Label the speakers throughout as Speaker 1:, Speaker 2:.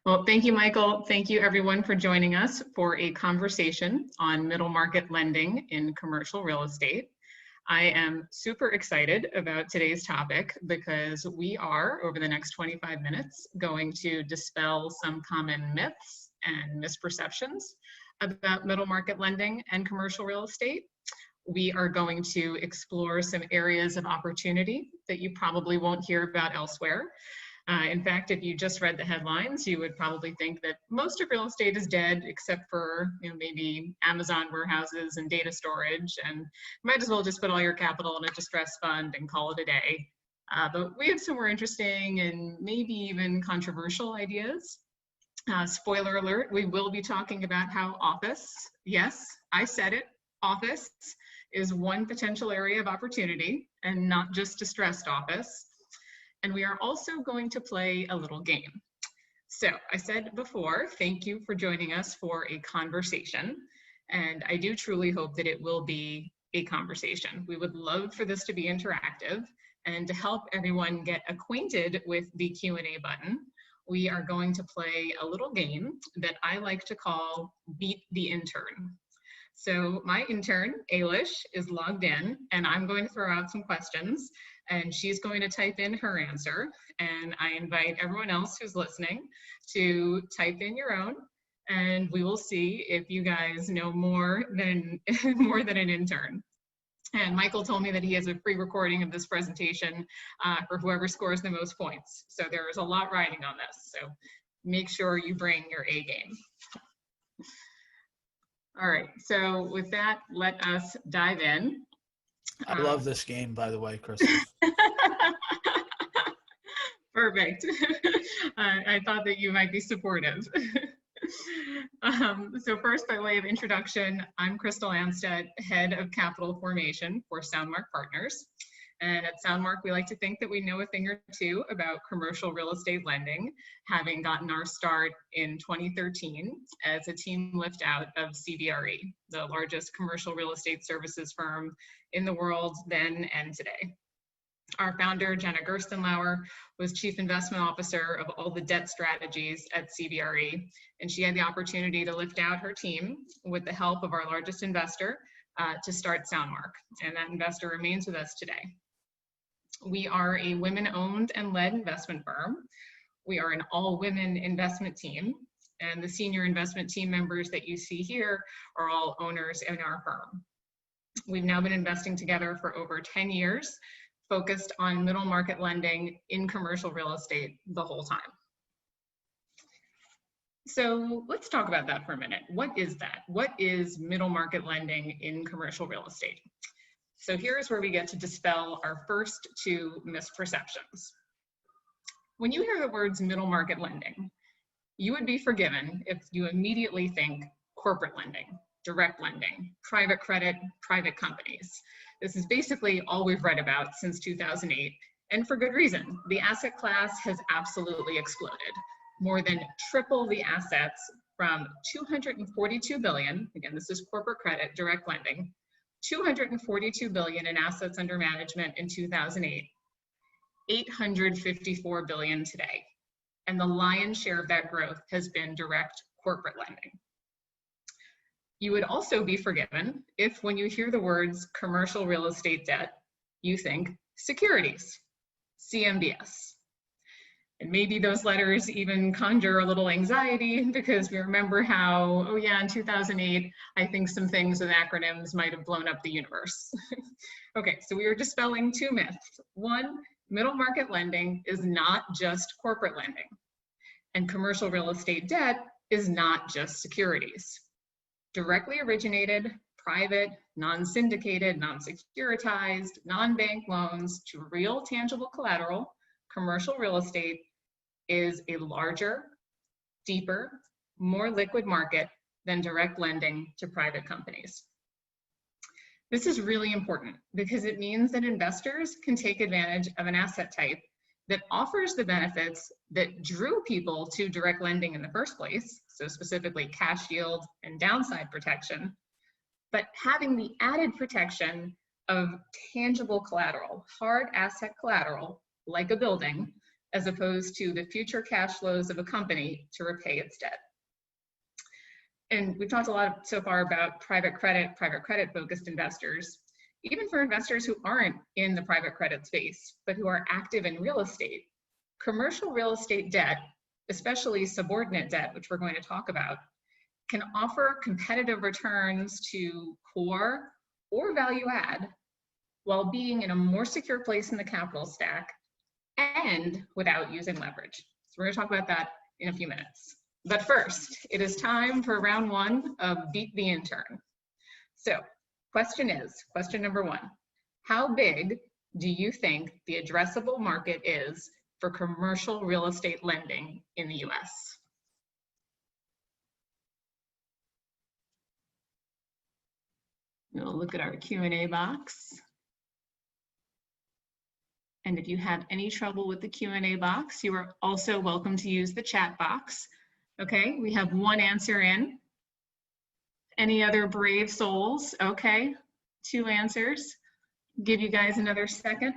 Speaker 1: Well, thank you, Michael. Thank you, everyone, for joining us for a conversation on middle market lending in commercial real estate. I am super excited about today's topic because we are, over the next 25 minutes, going to dispel some common myths and misperceptions about middle market lending and commercial real estate. We are going to explore some areas of opportunity that you probably won't hear about elsewhere. In fact, if you just read the headlines, you would probably think that most of real estate is dead, except for maybe Amazon warehouses and data storage, and might as well just put all your capital in a distress fund and call it a day. But we have some more interesting and maybe even controversial ideas. Spoiler alert, we will be talking about how office, yes, I said it, office is one potential area of opportunity and not just distressed office. And we are also going to play a little game. So I said before, thank you for joining us for a conversation. And I do truly hope that it will be a conversation. We would love for this to be interactive, and to help everyone get acquainted with the Q&A button, we are going to play a little game that I like to call Beat the Intern. So my intern, Ailish, is logged in, and I'm going to throw out some questions, and she's going to type in her answer. And I invite everyone else who's listening to type in your own, and we will see if you guys know more than an intern. And Michael told me that he has a free recording of this presentation for whoever scores the most points. So there's a lot riding on this. So make sure you bring your A game. All right, so with that, let us dive in.
Speaker 2: I love this game, by the way, Crystal.
Speaker 1: Perfect. I thought that you might be supportive. So first, by way of introduction, I'm Crystal Anstead, Head of Capital Formation for Soundmark Partners. And at Soundmark, we like to think that we know a thing or two about commercial real estate lending, having gotten our start in 2013 as a team lift out of CBRE, the largest commercial real estate services firm in the world then and today. Our founder, Jenna Gerstenlauer, was Chief Investment Officer of all the debt strategies at CBRE, and she had the opportunity to lift out her team with the help of our largest investor to start Soundmark, and that investor remains with us today. We are a women-owned and led investment firm. We are an all-women investment team, and the senior investment team members that you see here are all owners in our firm. We've now been investing together for over 10 years, focused on middle market lending in commercial real estate the whole time. So let's talk about that for a minute. What is that? What is middle market lending in commercial real estate? So here's where we get to dispel our first two misperceptions. When you hear the words middle market lending, you would be forgiven if you immediately think corporate lending, direct lending, private credit, private companies. This is basically all we've read about since 2008, and for good reason. The asset class has absolutely exploded. More than triple the assets from $242 billion, again, this is corporate credit, direct lending, $242 billion in assets under management in 2008, $854 billion today. And the lion's share of that growth has been direct corporate lending. You would also be forgiven if, when you hear the words commercial real estate debt, you think securities, CMBS. And maybe those letters even conjure a little anxiety because we remember how, oh yeah, in 2008, I think some things with acronyms might have blown up the universe. Okay, so we are dispelling two myths. One, middle market lending is not just corporate lending, and commercial real estate debt is not just securities. Directly originated, private, non-syndicated, non-securitized, non-bank loans to real tangible collateral, commercial real estate is a larger, deeper, more liquid market than direct lending to private companies. This is really important because it means that investors can take advantage of an asset type that offers the benefits that drew people to direct lending in the first place, so specifically cash yield and downside protection, but having the added protection of tangible collateral, hard asset collateral, like a building, as opposed to the future cash flows of a company to repay its debt. And we've talked a lot so far about private credit focused investors. Even for investors who aren't in the private credit space, but who are active in real estate, commercial real estate debt, especially subordinate debt, which we're going to talk about, can offer competitive returns to core or value add while being in a more secure place in the capital stack and without using leverage. So we're going to talk about that in a few minutes. But first, it is time for round one of Beat the Intern. So question number one, how big do you think the addressable market is for commercial real estate lending in the US? We'll look at our Q&A box. And if you have any trouble with the Q&A box, you are also welcome to use the chat box. Okay, we have one answer in. Any other brave souls? Okay, 2 answers. Give you guys another second.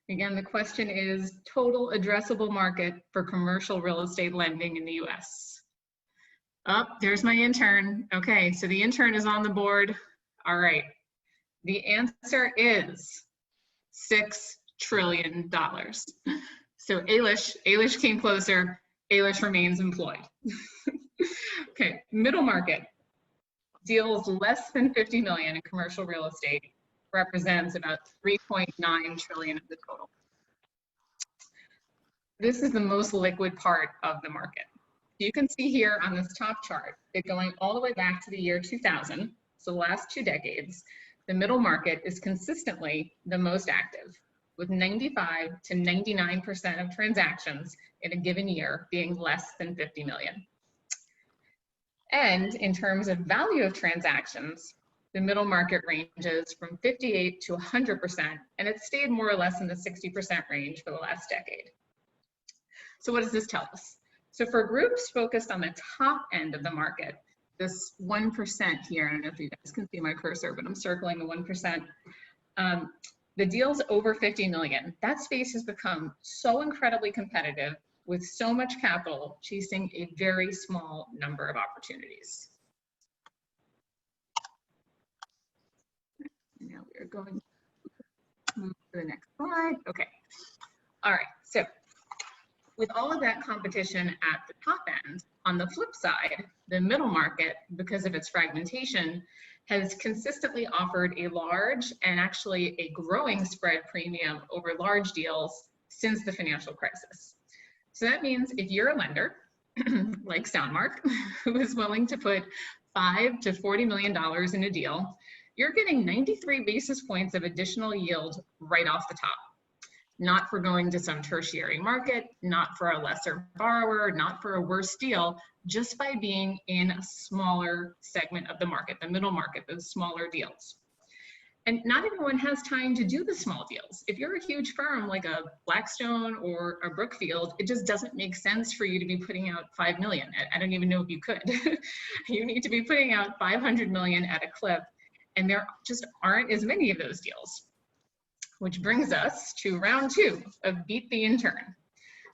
Speaker 1: Again, the question is total addressable market for commercial real estate lending in the US. Oh, there's my intern. Okay, so the intern is on the board. All right, the answer is $6 trillion. So Ailish came closer. Ailish remains employed. Okay, middle market. Deals less than 50 million in commercial real estate represents about 3.9 trillion of the total. This is the most liquid part of the market. You can see here on this top chart that going all the way back to the year 2000, so the last 2 decades, the middle market is consistently the most active, with 95 to 99% of transactions in a given year being less than 50 million. And in terms of value of transactions, the middle market ranges from 58 to 100%, and it's stayed more or less in the 60% range for the last decade. So what does this tell us? So for groups focused on the top end of the market, this 1% here, I don't know if you guys can see my cursor, but I'm circling the 1%. The deals over 50 million, that space has become so incredibly competitive with so much capital chasing a very small number of opportunities. Now we are going to move to the next slide. Okay. All right. So with all of that competition at the top end, on the flip side, the middle market, because of its fragmentation, has consistently offered a large and actually a growing spread premium over large deals since the financial crisis. So that means if you're a lender, like Soundmark, who is willing to put $5 to $40 million in a deal, you're getting 93 basis points of additional yield right off the top. Not for going to some tertiary market, not for a lesser borrower, not for a worse deal, just by being in a smaller segment of the market, the middle market, those smaller deals. And not everyone has time to do the small deals. If you're a huge firm like a Blackstone or a Brookfield, it just doesn't make sense for you to be putting out 5 million. I don't even know if you could. You need to be putting out 500 million at a clip, and there just aren't as many of those deals. Which brings us to round 2 of Beat the Intern.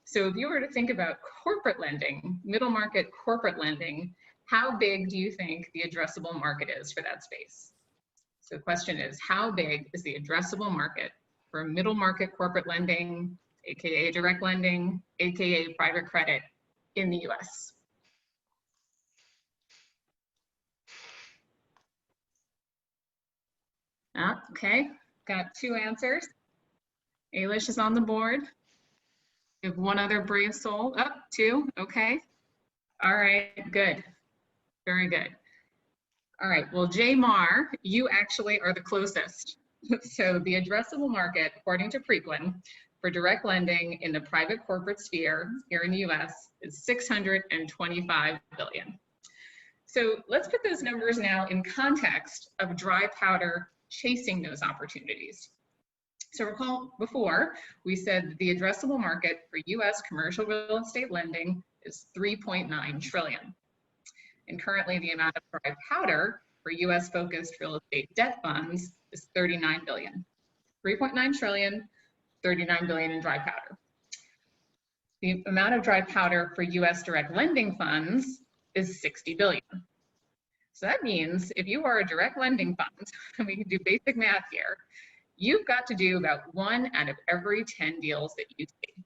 Speaker 1: So if you were to think about corporate lending, middle market corporate lending, how big do you think the addressable market is for that space? So the question is, how big is the addressable market for middle market corporate lending, AKA direct lending, AKA private credit in the US? Okay, got 2 answers. Ailish is on the board. We have 1 other brave soul. Oh, 2, okay. All right, good, very good. All right, well, Jay Marr, you actually are the closest. So the addressable market, according to Preqin, for direct lending in the private corporate sphere here in the US is $625 billion. So let's put those numbers now in context of dry powder chasing those opportunities. So recall before, we said that the addressable market for US commercial real estate lending is 3.9 trillion. And currently the amount of dry powder for US focused real estate debt funds is 39 billion. 3.9 trillion, $39 billion in dry powder. The amount of dry powder for US direct lending funds is 60 billion. So that means if you are a direct lending fund, and we can do basic math here, you've got to do about 1 out of every 10 deals that you see.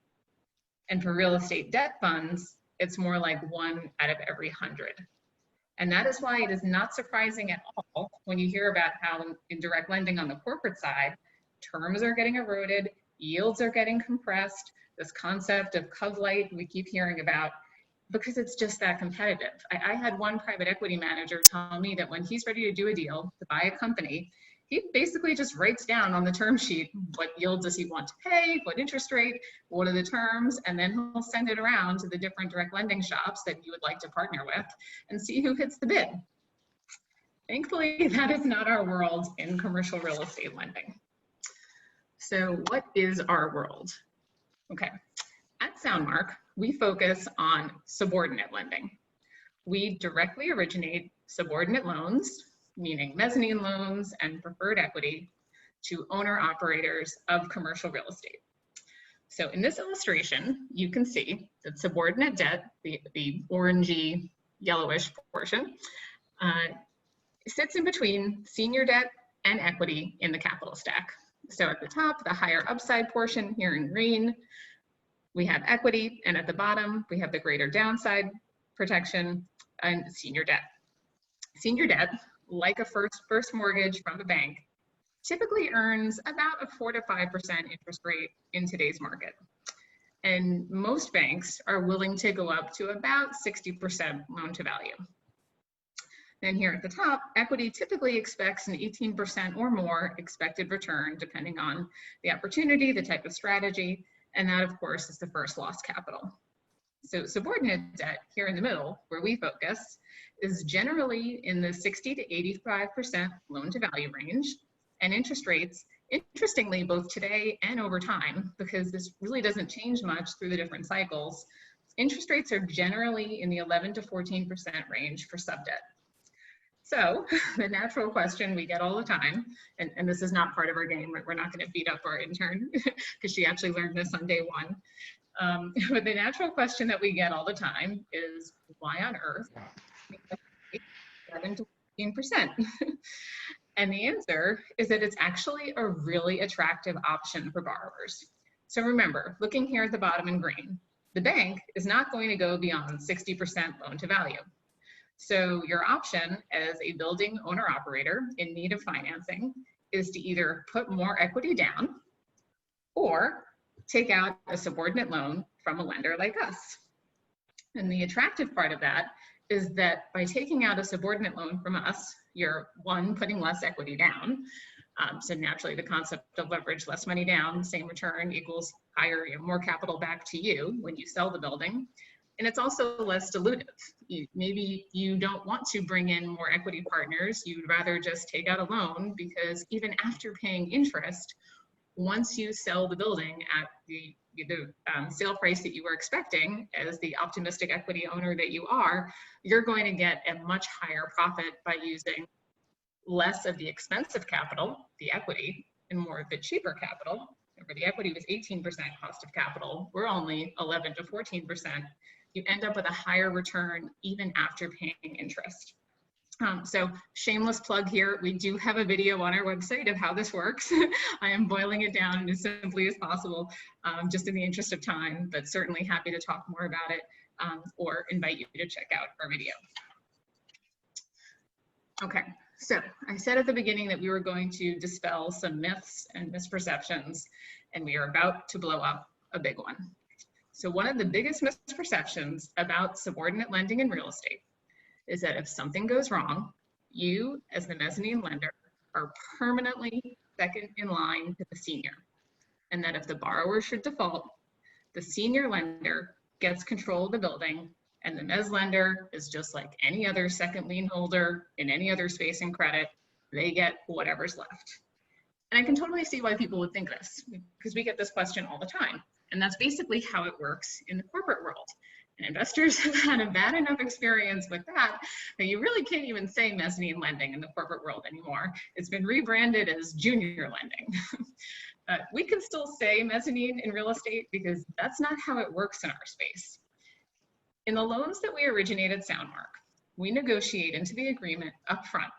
Speaker 1: And for real estate debt funds, it's more like 1 out of every 100. And that is why it is not surprising at all when you hear about how in direct lending on the corporate side, terms are getting eroded, yields are getting compressed, this concept of cov light we keep hearing about, because it's just that competitive. I had one private equity manager tell me that when he's ready to do a deal to buy a company, he basically just writes down on the term sheet what yield does he want to pay, what interest rate, what are the terms, and then he'll send it around to the different direct lending shops that you would like to partner with and see who hits the bid. Thankfully, that is not our world in commercial real estate lending. So what is our world? Okay, at Soundmark, we focus on subordinate lending. We directly originate subordinate loans, meaning mezzanine loans and preferred equity, to owner-operators of commercial real estate. So in this illustration, you can see that subordinate debt, the orangey, yellowish portion, sits in between senior debt and equity in the capital stack. So at the top, the higher upside portion here in green, we have equity, and at the bottom, we have the greater downside protection and senior debt. Senior debt, like a first mortgage from a bank, typically earns about a 4 to 5% interest rate in today's market. And most banks are willing to go up to about 60% loan to value. Then here at the top, equity typically expects an 18% or more expected return, depending on the opportunity, the type of strategy, and that, of course, is the first loss capital. So subordinate debt here in the middle, where we focus, is generally in the 60 to 85% loan to value range, and interest rates, interestingly, both today and over time, because this really doesn't change much through the different cycles, interest rates are generally in the 11 to 14% range for subdebt. So the natural question we get all the time, and this is not part of our game, we're not going to beat up our intern because she actually learned this on day one. But the natural question that we get all the time is, why on earth 7 to 14%? And the answer is that it's actually a really attractive option for borrowers. So remember, looking here at the bottom in green, the bank is not going to go beyond 60% loan to value. So your option as a building owner operator in need of financing is to either put more equity down or take out a subordinate loan from a lender like us. And the attractive part of that is that by taking out a subordinate loan from us, you're one, putting less equity down. So naturally the concept of leverage, less money down, same return equals higher, more capital back to you when you sell the building. And it's also less dilutive. Maybe you don't want to bring in more equity partners. You'd rather just take out a loan because even after paying interest, once you sell the building at the sale price that you were expecting as the optimistic equity owner that you are, you're going to get a much higher profit by using less of the expensive capital, the equity, and more of the cheaper capital. Remember, the equity was 18% cost of capital. We're only 11 to 14%. You end up with a higher return even after paying interest. So shameless plug here, we do have a video on our website of how this works. I am boiling it down as simply as possible, just in the interest of time, but certainly happy to talk more about it or invite you to check out our video. Okay, so I said at the beginning that we were going to dispel some myths and misperceptions, and we are about to blow up a big one. So one of the biggest misperceptions about subordinate lending in real estate is that if something goes wrong, you as the mezzanine lender are permanently second in line to the senior. And that if the borrower should default, the senior lender gets control of the building and the mezz lender is just like any other second lien holder in any other space in credit, they get whatever's left. And I can totally see why people would think this, because we get this question all the time. And that's basically how it works in the corporate world. And investors have had a bad enough experience with that you really can't even say mezzanine lending in the corporate world anymore. It's been rebranded as junior lending. We can still say mezzanine in real estate because that's not how it works in our space. In the loans that we originate at Soundmark, we negotiate into the agreement upfront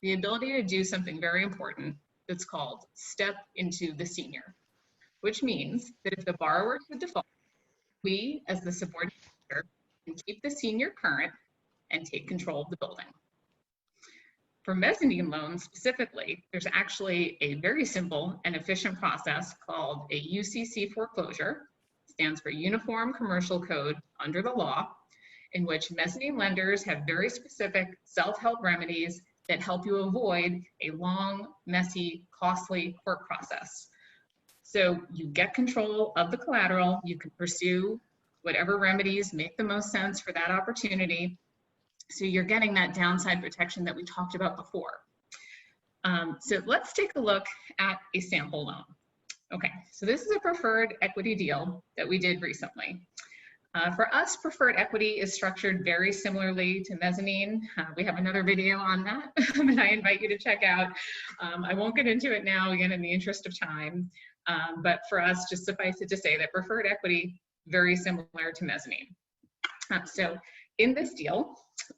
Speaker 1: the ability to do something very important that's called step into the senior, which means that if the borrower should default, we, as the subordinate lender, can keep the senior current and take control of the building. For mezzanine loans specifically, there's actually a very simple and efficient process called a UCC foreclosure, stands for Uniform Commercial Code under the law, in which mezzanine lenders have very specific self-help remedies that help you avoid a long, messy, costly court process. So you get control of the collateral, you can pursue whatever remedies make the most sense for that opportunity. So you're getting that downside protection that we talked about before. So let's take a look at a sample loan. Okay, so this is a preferred equity deal that we did recently. For us, preferred equity is structured very similarly to mezzanine. We have another video on that that I invite you to check out. I won't get into it now, again, in the interest of time. But for us, just suffice it to say that preferred equity, very similar to mezzanine. So in this deal,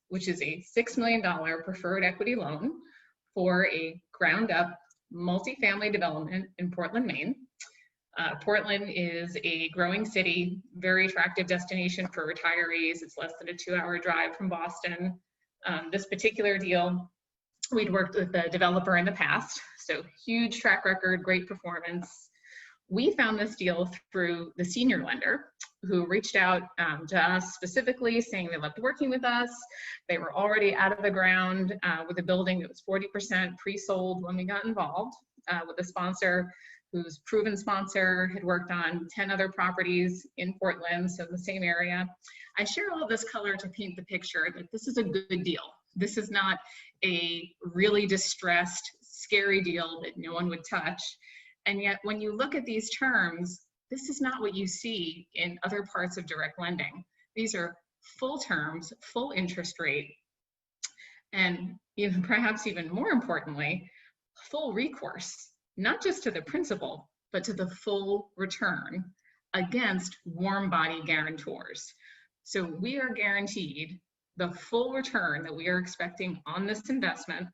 Speaker 1: which is a $6 million preferred equity loan for a ground up multifamily development in Portland, Maine. Portland is a growing city, very attractive destination for retirees. It's less than a 2-hour drive from Boston. This particular deal, we'd worked with the developer in the past, so huge track record, great performance. We found this deal through the senior lender who reached out to us specifically saying they loved working with us. They were already out of the ground with a building that was 40% pre-sold when we got involved with a sponsor whose proven sponsor had worked on 10 other properties in Portland, so in the same area. I share all of this color to paint the picture that this is a good deal. This is not a really distressed, scary deal that no one would touch. And yet, when you look at these terms, this is not what you see in other parts of direct lending. These are full terms, full interest rate, and even perhaps even more importantly, full recourse, not just to the principal, but to the full return against warm body guarantors. So we are guaranteed the full return that we are expecting on this investment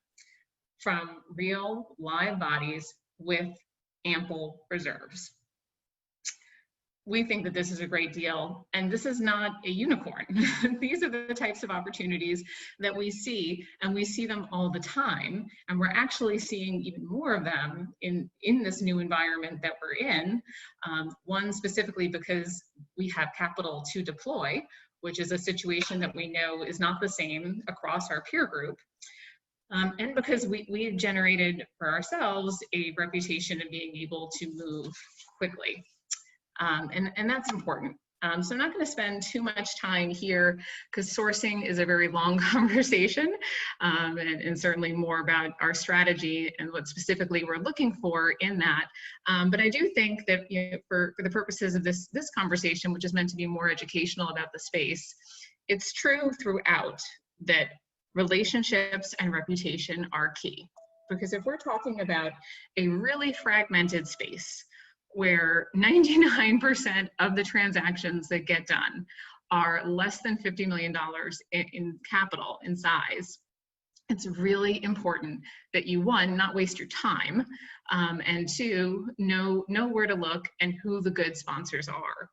Speaker 1: from real live bodies with ample reserves. We think that this is a great deal, and this is not a unicorn. These are the types of opportunities that we see, and we see them all the time, and we're actually seeing even more of them in this new environment that we're in. One specifically because we have capital to deploy, which is a situation that we know is not the same across our peer group. And because we've generated for ourselves a reputation of being able to move quickly. And that's important. So I'm not going to spend too much time here because sourcing is a very long conversation, and certainly more about our strategy and what specifically we're looking for in that. But I do think that, you know, for the purposes of this conversation, which is meant to be more educational about the space, it's true throughout that relationships and reputation are key. Because if we're talking about a really fragmented space, where 99% of the transactions that get done are less than $50 million in capital, in size, it's really important that you, one, not waste your time, and two, know where to look and who the good sponsors are.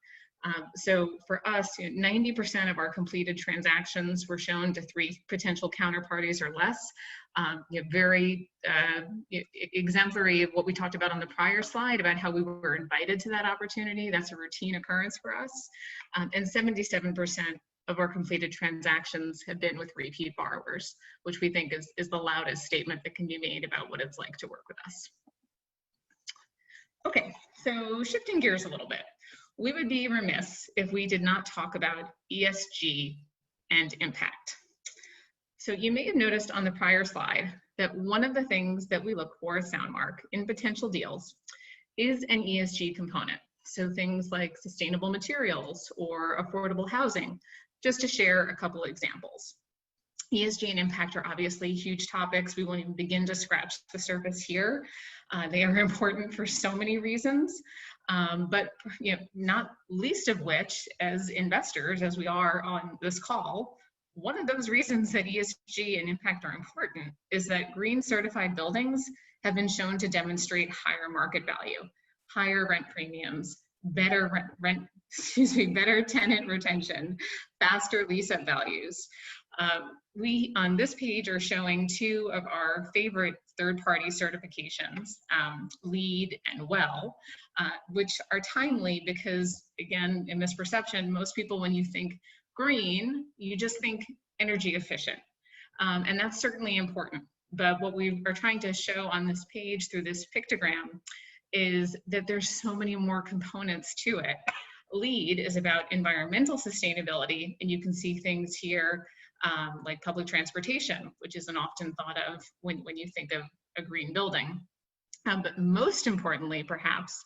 Speaker 1: So for us, 90% of our completed transactions were shown to 3 potential counterparties or less. Very exemplary of what we talked about on the prior slide about how we were invited to that opportunity. That's a routine occurrence for us. And 77% of our completed transactions have been with repeat borrowers, which we think is the loudest statement that can be made about what it's like to work with us. Okay, so shifting gears a little bit. We would be remiss if we did not talk about ESG and impact. So you may have noticed on the prior slide that one of the things that we look for at Soundmark in potential deals is an ESG component. So things like sustainable materials or affordable housing, just to share a couple examples. ESG and impact are obviously huge topics. We won't even begin to scratch the surface here. They are important for so many reasons, but not least of which, as investors, as we are on this call, one of those reasons that ESG and impact are important is that green certified buildings have been shown to demonstrate higher market value, higher rent premiums, better better tenant retention, faster lease-up values. We, on this page, are showing two of our favorite third-party certifications, LEED and WELL, which are timely because, again, in misperception, most people, when you think green, you just think energy efficient. And that's certainly important. But what we are trying to show on this page through this pictogram is that there's so many more components to it. LEED is about environmental sustainability, and you can see things here like public transportation, which isn't often thought of when you think of a green building. But most importantly, perhaps,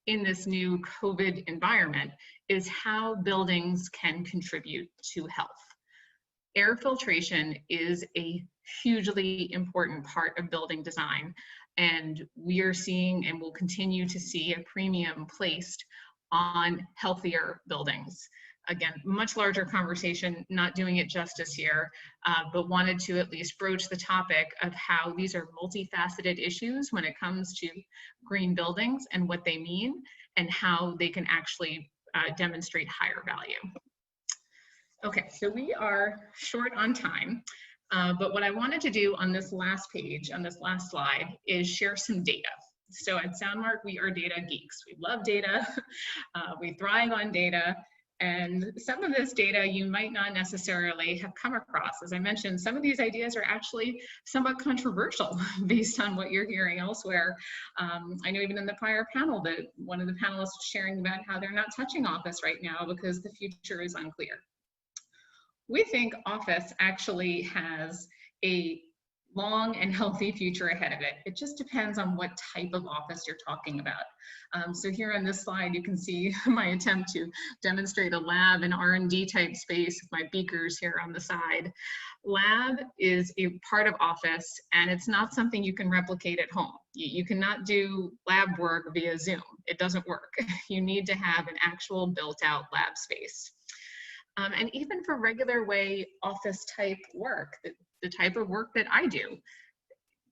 Speaker 1: in this new COVID environment is how buildings can contribute to health. Air filtration is a hugely important part of building design, and we are seeing and will continue to see a premium placed on healthier buildings. Again, much larger conversation, not doing it justice here, but wanted to at least broach the topic of how these are multifaceted issues when it comes to green buildings and what they mean and how they can actually demonstrate higher value. Okay, so we are short on time, but what I wanted to do on this last page, on this last slide, is share some data. So at Soundmark, we are data geeks. We love data, we thrive on data, and some of this data you might not necessarily have come across. As I mentioned, some of these ideas are actually somewhat controversial based on what you're hearing elsewhere. I know even in the prior panel that one of the panelists was sharing about how they're not touching office right now because the future is unclear. We think office actually has a long and healthy future ahead of it. It just depends on what type of office you're talking about. So here on this slide, you can see my attempt to demonstrate a lab and R&D type space with my beakers here on the side. Lab is a part of office, and it's not something you can replicate at home. You cannot do lab work via Zoom. It doesn't work. You need to have an actual built-out lab space. And even for regular way office type work, the type of work that I do,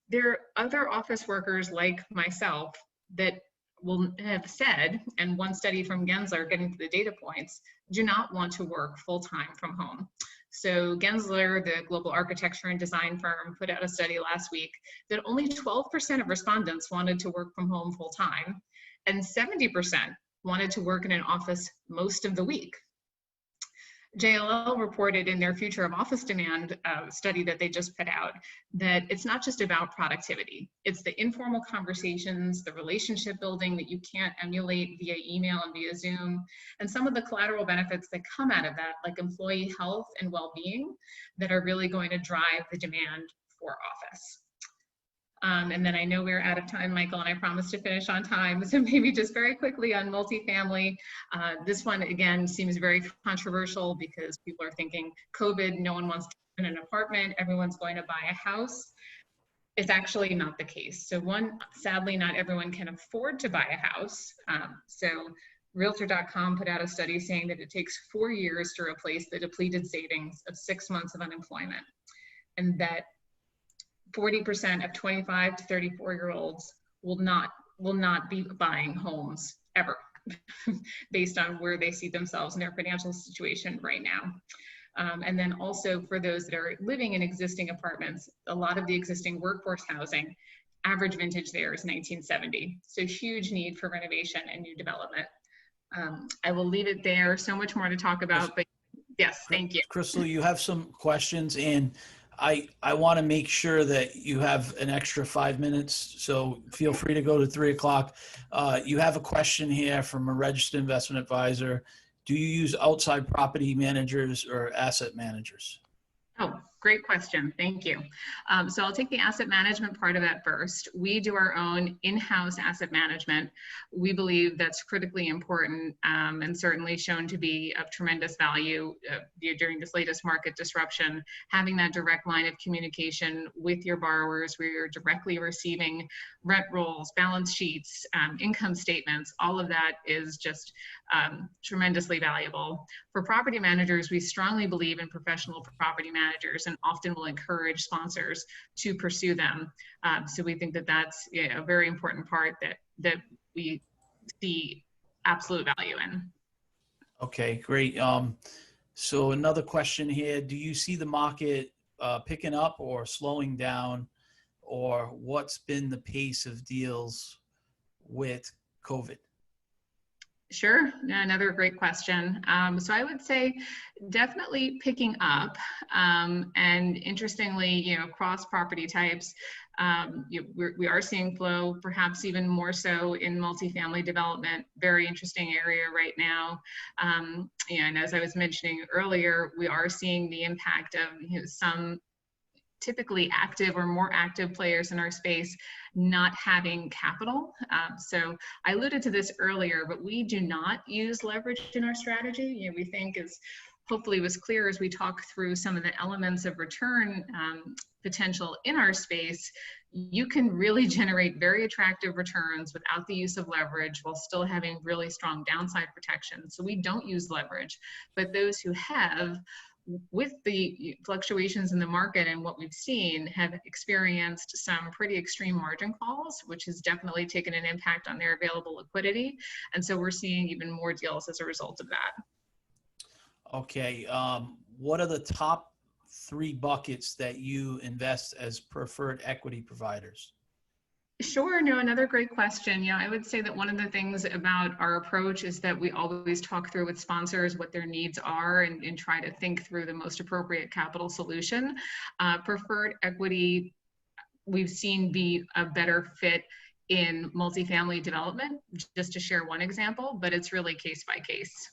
Speaker 1: there are other office workers like myself that will have said, and one study from Gensler, getting to the data points, do not want to work full-time from home. So Gensler, the global architecture and design firm, put out a study last week that only 12% of respondents wanted to work from home full-time, and 70% wanted to work in an office most of the week. JLL reported in their Future of Office Demand study that they just put out that it's not just about productivity. It's the informal conversations, the relationship building that you can't emulate via email and via Zoom, and some of the collateral benefits that come out of that, like employee health and well-being, that are really going to drive the demand for office. And then I know we're out of time, Michael, and I promised to finish on time. So maybe just very quickly on multifamily. This one, again, seems very controversial because people are thinking COVID, no one wants to live in an apartment, everyone's going to buy a house. It's actually not the case. So one, sadly, not everyone can afford to buy a house. So Realtor.com put out a study saying that it takes 4 years to replace the depleted savings of 6 months of unemployment, and that 40% of 25 to 34-year-olds will not be buying homes ever based on where they see themselves in their financial situation right now. And then also for those that are living in existing apartments, a lot of the existing workforce housing, average vintage there is 1970. So huge need for renovation and new development. I will leave it there. So much more to talk about, but yes, thank you.
Speaker 2: Crystal, you have some questions, and I want to make sure that you have an extra 5 minutes, so feel free to go to 3 o'clock. You have a question here from a registered investment advisor. Do you use outside property managers or asset managers?
Speaker 1: Oh, Great question. Thank you. So I'll take the asset management part of that first. We do our own in-house asset management. We believe that's critically important and certainly shown to be of tremendous value during this latest market disruption. Having that direct line of communication with your borrowers where you're directly receiving rent rolls, balance sheets, income statements, all of that is just tremendously valuable. For property managers, we strongly believe in professional property managers and often will encourage sponsors to pursue them. So we think that that's a very important part that we see absolute value in.
Speaker 2: Okay, great. So another question here, do you see the market picking up or slowing down, or what's been the pace of deals with COVID?
Speaker 1: Sure. Another great question. So I would say definitely picking up. And interestingly, across property types, we are seeing flow, perhaps even more so in multifamily development. Very interesting area right now. And as I was mentioning earlier, we are seeing the impact of some typically active or more active players in our space not having capital. So I alluded to this earlier, but we do not use leverage in our strategy. We think, as hopefully was clear as we talk through some of the elements of return potential in our space, you can really generate very attractive returns without the use of leverage while still having really strong downside protection. So we don't use leverage, but those who have, with the fluctuations in the market and what we've seen, have experienced some pretty extreme margin calls, which has definitely taken an impact on their available liquidity. And so we're seeing even more deals as a result of that.
Speaker 2: Okay. What are the top 3 buckets that you invest as preferred equity providers?
Speaker 1: Sure. No, another great question. I would say that one of the things about our approach is that we always talk through with sponsors what their needs are and try to think through the most appropriate capital solution. Preferred equity, we've seen be a better fit in multifamily development, just to share one example, but it's really case by case.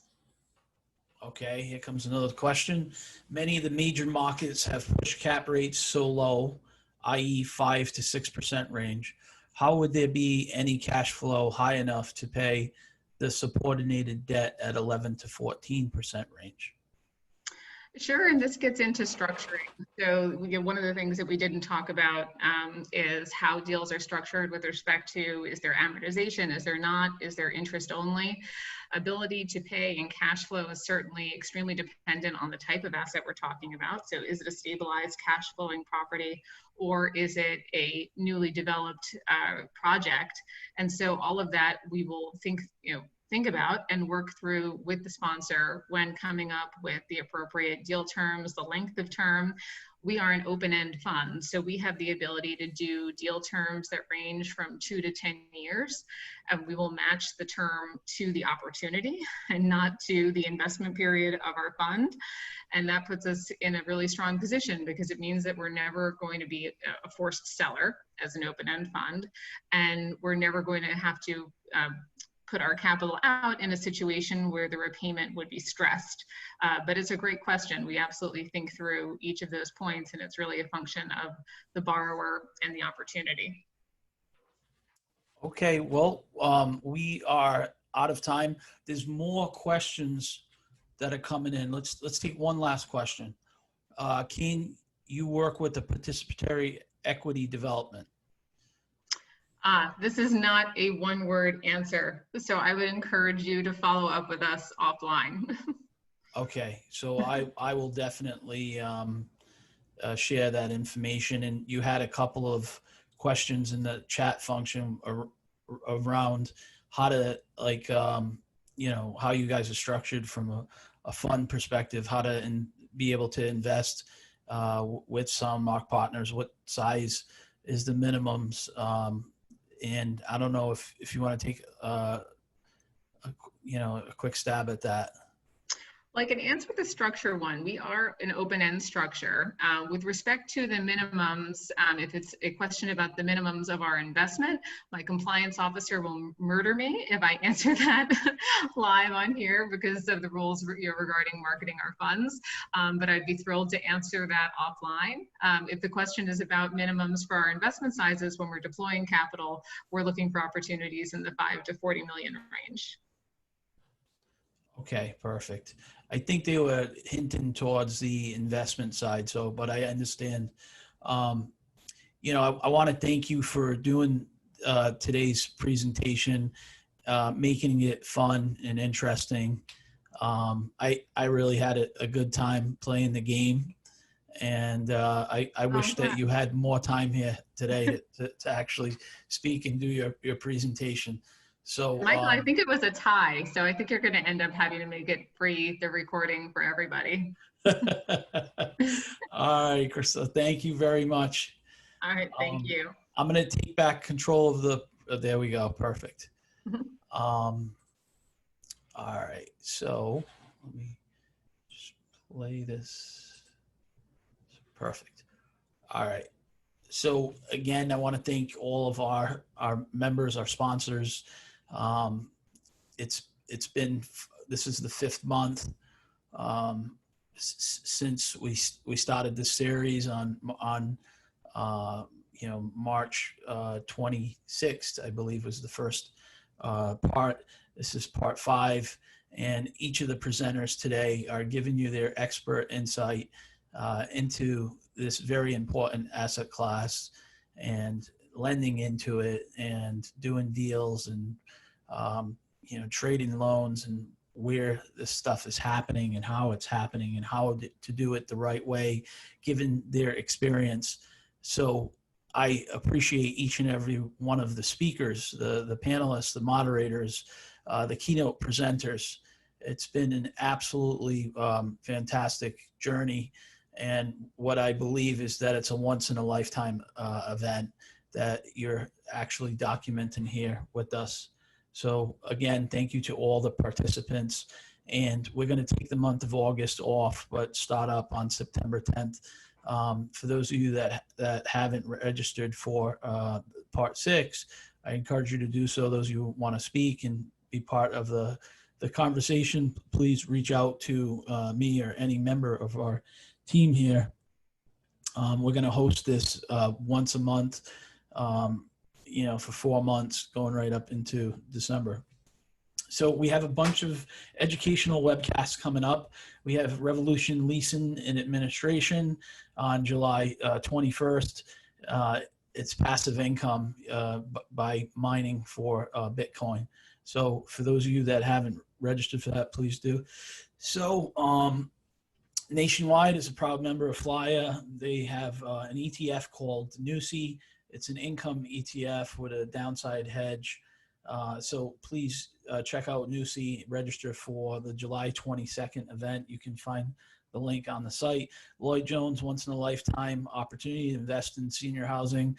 Speaker 2: Okay, here comes another question. Many of the major markets have pushed cap rates so low, i.e. 5 to 6% range. How would there be any cash flow high enough to pay the subordinated debt at 11 to 14% range?
Speaker 1: Sure, and this gets into structuring. So one of the things that we didn't talk about is how deals are structured with respect to, is there amortization, is there not, is there interest only? Ability to pay and cash flow is certainly extremely dependent on the type of asset we're talking about. So is it a stabilized cash flowing property, or is it a newly developed project? And so all of that we will think about and work through with the sponsor when coming up with the appropriate deal terms, the length of term. We are an open-end fund, so we have the ability to do deal terms that range from 2 to 10 years, and we will match the term to the opportunity and not to the investment period of our fund. And that puts us in a really strong position because it means that we're never going to be a forced seller as an open-end fund, and we're never going to have to put our capital out in a situation where the repayment would be stressed. But it's a great question. We absolutely think through each of those points, and it's really a function of the borrower and the opportunity.
Speaker 2: Okay, well, we are out of time. There's more questions that are coming in. Let's take one last question. Can you work with the participatory equity development?
Speaker 1: This is not a one-word answer, so I would encourage you to follow up with us offline.
Speaker 2: Okay, so I will definitely share that information. And you had a couple of questions in the chat function around how to, like, how you guys are structured from a fund perspective, how to be able to invest with some mock partners, what size is the minimums. And I don't know if you want to take a quick stab at that.
Speaker 1: Like an answer the structure one, we are an open-end structure. With respect to the minimums, if it's a question about the minimums of our investment, my compliance officer will murder me if I answer that live on here because of the rules regarding marketing our funds. But I'd be thrilled to answer that offline. If the question is about minimums for our investment sizes when we're deploying capital, we're looking for opportunities in the 5 to 40 million range.
Speaker 2: Okay, perfect. I think they were hinting towards the investment side, so, but I understand. You know, I want to thank you for doing today's presentation, making it fun and interesting. I really had a good time playing the game, and I wish that you had more time here today to actually speak and do your presentation. So,
Speaker 1: Michael, I think it was a tie, so I think you're going to end up having to make it free, the recording for everybody.
Speaker 2: all right, Crystal, thank you very much.
Speaker 1: All right, thank you.
Speaker 2: I'm going to take back control of the, there we go, perfect. All right, so let me just play this. Perfect. All right. So again, I want to thank all of our members, our sponsors. It's been, this is the 5th month since we started this series on you know, March 26th, I believe was the first part. This is part 5, and each of the presenters today are giving you their expert insight into this very important asset class and lending into it and doing deals and you know, trading loans and where this stuff is happening and how it's happening and how to do it the right way given their experience. So I appreciate each and every one of the speakers, the panelists, the moderators, the keynote presenters. It's been an absolutely fantastic journey. And what I believe is that it's a once in a lifetime event that you're actually documenting here with us. So again, thank you to all the participants. And we're going to take the month of August off, but start up on September 10th. For those of you that haven't registered for part 6, I encourage you to do so. Those of you who want to speak and be part of the conversation, please reach out to me or any member of our team here. We're going to host this once a month, you know, for 4 months, going right up into December. So we have a bunch of educational webcasts coming up. We have Revolution Leasing and Administration on July 21st. It's passive income by mining for Bitcoin. So for those of you that haven't registered for that, please do. So Nationwide is a proud member of FLIA. They have an ETF called NUSI. It's an income ETF with a downside hedge. So please check out NUSI, register for the July 22nd event. You can find the link on the site. Lloyd Jones, once in a lifetime opportunity to invest in senior housing.